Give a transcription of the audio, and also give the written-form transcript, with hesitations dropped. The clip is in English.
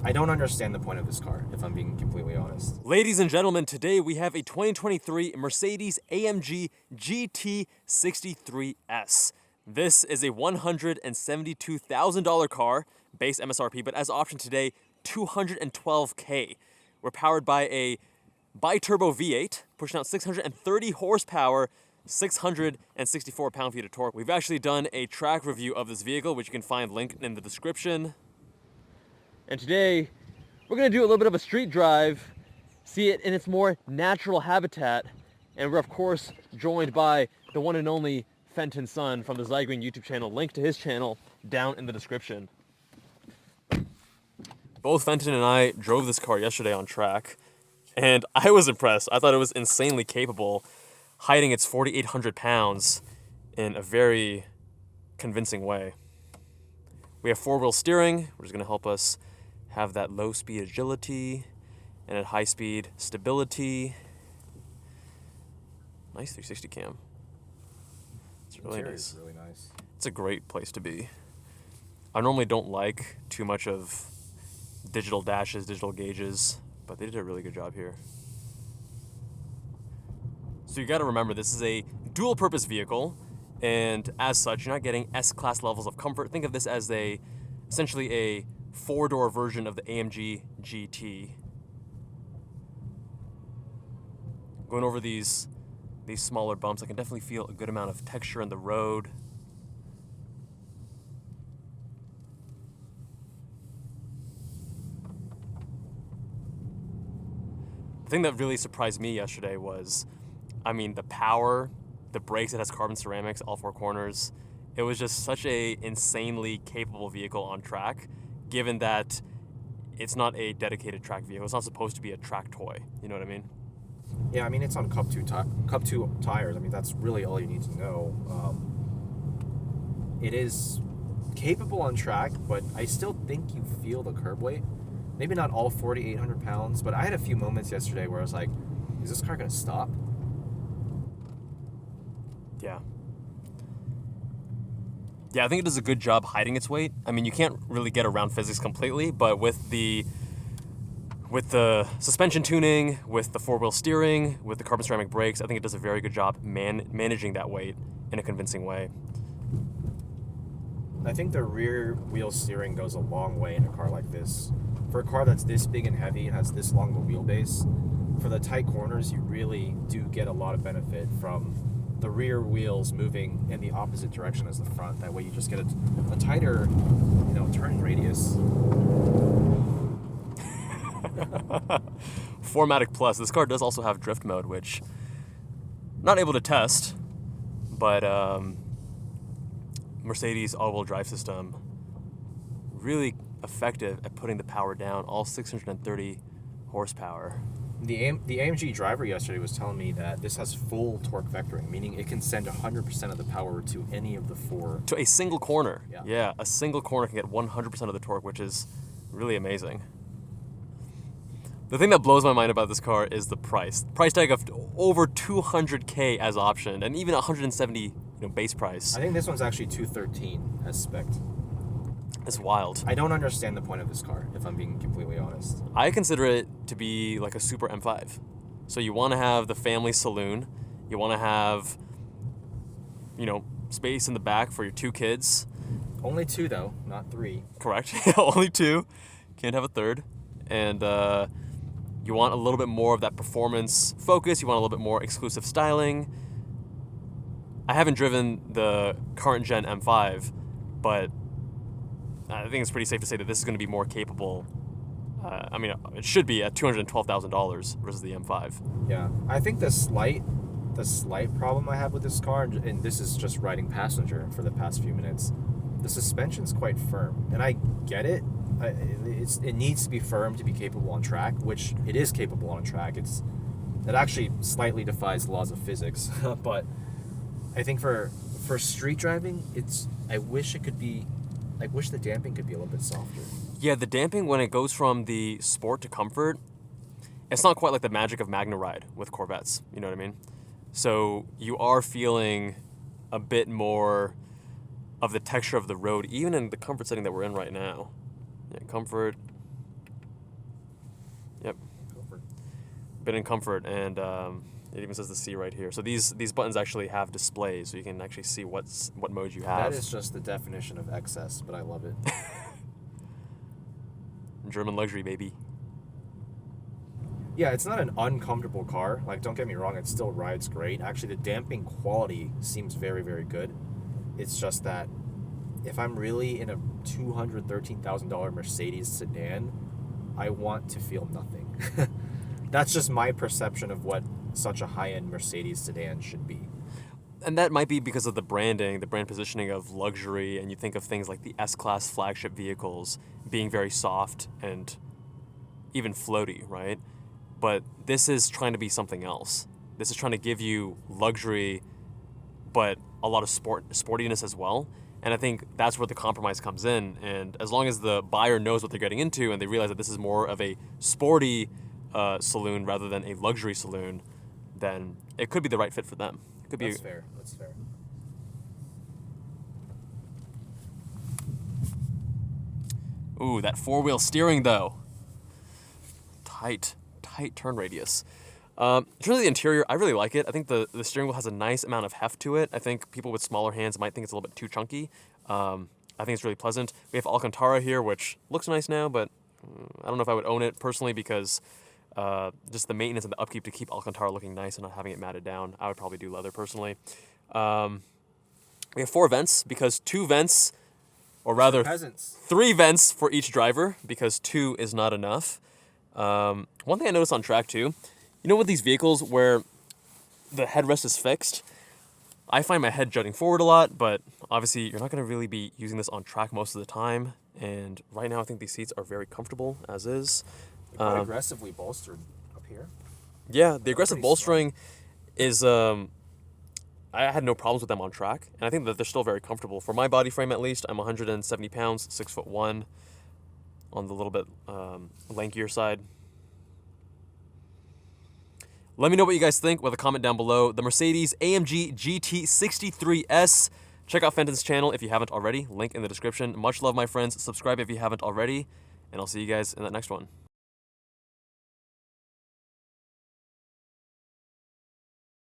I don't understand the point of this car, if I'm being completely honest. Ladies and gentlemen, today we have a 2023 Mercedes AMG GT63 S. This is a $172,000 car, base MSRP, but as option today, $212K. We're powered by a bi-turbo V8, pushing out 630 horsepower, 664 pound-feet of torque. We've actually done a track review of this vehicle, which you can find linked in the description. And today, we're gonna do a little bit of a street drive, see it in its more natural habitat, and we're of course joined by the one and only Fenton's son from the Zygreen YouTube channel. Link to his channel down in the description. Both Fenton and I drove this car yesterday on track, and I was impressed. I thought it was insanely capable, hiding its 4,800 pounds in a very convincing way. We have four-wheel steering, which is gonna help us have that low-speed agility and at high-speed stability. Nice 360 cam. It's really nice. Really nice. It's a great place to be. I normally don't like too much of digital dashes, digital gauges, but they did a really good job here. So you got to remember, this is a dual-purpose vehicle, and as such, you're not getting S-Class levels of comfort. Think of this as essentially a four-door version of the AMG GT. Going over these smaller bumps, I can definitely feel a good amount of texture in the road. The thing that really surprised me yesterday was, the power, the brakes. It has carbon ceramics, all four corners. It was just such a insanely capable vehicle on track, given that it's not a dedicated track vehicle. It's not supposed to be a track toy. You know what I mean? Yeah, it's on Cup 2 tires. That's really all you need to know. It is capable on track, but I still think you feel the curb weight. Maybe not all 4,800 pounds, but I had a few moments yesterday where I was like, is this car going to stop? Yeah. Yeah, I think it does a good job hiding its weight. You can't really get around physics completely, but with the suspension tuning, with the four-wheel steering, with the carbon ceramic brakes, I think it does a very good job managing that weight in a convincing way. I think the rear wheel steering goes a long way in a car like this. For a car that's this big and heavy and has this long of a wheelbase, for the tight corners, you really do get a lot of benefit from the rear wheels moving in the opposite direction as the front. That way you just get a tighter, turning radius. 4MATIC Plus. This car does also have drift mode, which I'm not able to test, but Mercedes all-wheel drive system, really effective at putting the power down, all 630 horsepower. The AMG driver yesterday was telling me that this has full torque vectoring, meaning it can send 100% of the power to any of the four. To a single corner. Yeah, a single corner can get 100% of the torque, which is really amazing. The thing that blows my mind about this car is the price. Price tag of over $200K as option, and even $170 base price. I think this one's actually $213 as spec'd. It's wild. I don't understand the point of this car, if I'm being completely honest. I consider it to be like a super M5. So you want to have the family saloon. You want to have, space in the back for your two kids. Only two, though, not three. Correct. Only two. Can't have a third. And you want a little bit more of that performance focus. You want a little bit more exclusive styling. I haven't driven the current gen M5, but I think it's pretty safe to say that this is going to be more capable. It should be at $212,000 versus the M5. Yeah, I think the slight problem I have with this car, and this is just riding passenger for the past few minutes, the suspension's quite firm, and I get it. It needs to be firm to be capable on track, which it is capable on track. It actually slightly defies the laws of physics, but I think for street driving, I wish the damping could be a little bit softer. Yeah, the damping, when it goes from the sport to comfort, it's not quite like the magic of Magna Ride with Corvettes, you know what I mean? So you are feeling a bit more of the texture of the road, even in the comfort setting that we're in right now. Yeah, comfort. Yep. Comfort. Been in comfort, and it even says the C right here. So these buttons actually have displays, so you can actually see what mode you have. That is just the definition of excess, but I love it. German luxury, baby. Yeah, it's not an uncomfortable car. Like, don't get me wrong, it still rides great. Actually, the damping quality seems very, very good. It's just that if I'm really in a $213,000 Mercedes sedan, I want to feel nothing. That's just my perception of what such a high-end Mercedes sedan should be. And that might be because of the branding, the brand positioning of luxury, and you think of things like the S-Class flagship vehicles being very soft and even floaty, right? But this is trying to be something else. This is trying to give you luxury, but a lot of sportiness as well. And I think that's where the compromise comes in. And as long as the buyer knows what they're getting into and they realize that this is more of a sporty saloon rather than a luxury saloon, then it could be the right fit for them. It could be. That's fair. That's fair. Ooh, that four-wheel steering though. Tight turn radius. In terms of the interior, I really like it. I think the steering wheel has a nice amount of heft to it. I think people with smaller hands might think it's a little bit too chunky. I think it's really pleasant. We have Alcantara here, which looks nice now, but I don't know if I would own it personally because just the maintenance and the upkeep to keep Alcantara looking nice and not having it matted down. I would probably do leather personally. We have 4 vents because 2 vents, or rather Peasants. 3 vents for each driver because 2 is not enough. One thing I noticed on track too, you know, with these vehicles where the headrest is fixed, I find my head jutting forward a lot, but obviously you're not going to really be using this on track most of the time. And right now I think these seats are very comfortable as is. Quite aggressively bolstered up here. Yeah, the aggressive pretty bolstering is, I had no problems with them on track. And I think that they're still very comfortable. For my body frame at least, I'm 170 pounds, 6'1", on the little bit lankier side. Let me know what you guys think with a comment down below. The Mercedes AMG GT63 S. Check out Fenton's channel if you haven't already. Link in the description. Much love, my friends. Subscribe if you haven't already. And I'll see you guys in that next one.